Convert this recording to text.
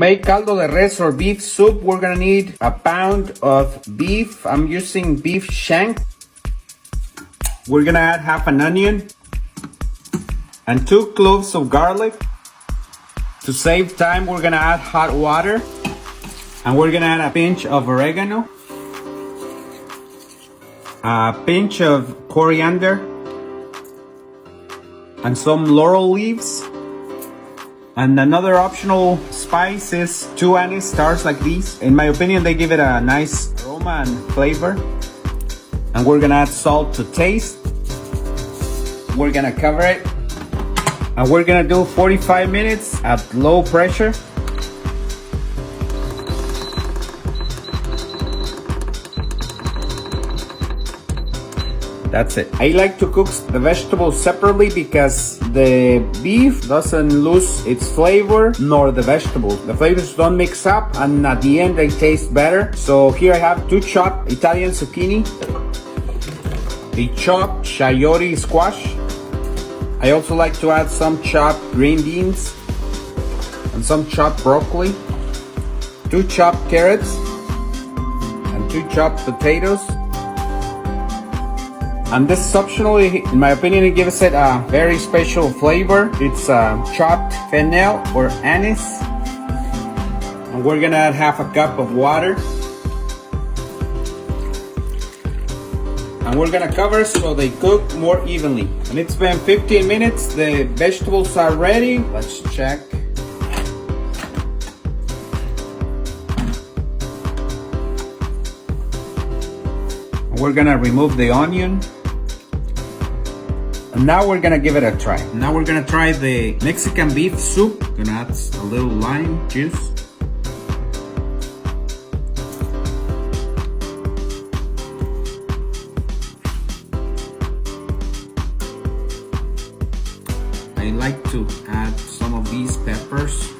Make caldo de res or beef soup, we're gonna need a pound of beef. I'm using beef shank. We're gonna add half an onion and 2 cloves of garlic. To save time, we're gonna add hot water, and we're gonna add a pinch of oregano, a pinch of coriander, and some laurel leaves. And another optional spice is 2 anise stars like these. In my opinion, they give it a nice aroma and flavor. And we're gonna add salt to taste. We're gonna cover it. And we're gonna do 45 minutes at low pressure. That's it. I like to cook the vegetables separately because the beef doesn't lose its flavor, nor the vegetables. The flavors don't mix up, and at the end they taste better. So here I have 2 chopped Italian zucchini, a chopped chayote squash. I also like to add some chopped green beans and some chopped broccoli, 2 chopped carrots, and 2 chopped potatoes. And this is optional. In my opinion, it gives it a very special flavor. It's chopped fennel or anise. And we're gonna add half a cup of water. And we're gonna cover so they cook more evenly. And it's been 15 minutes. The vegetables are ready. Let's check. We're gonna remove the onion. And now we're gonna give it a try. Now we're gonna try the Mexican beef soup. Gonna add a little lime juice. I like to add some of these peppers.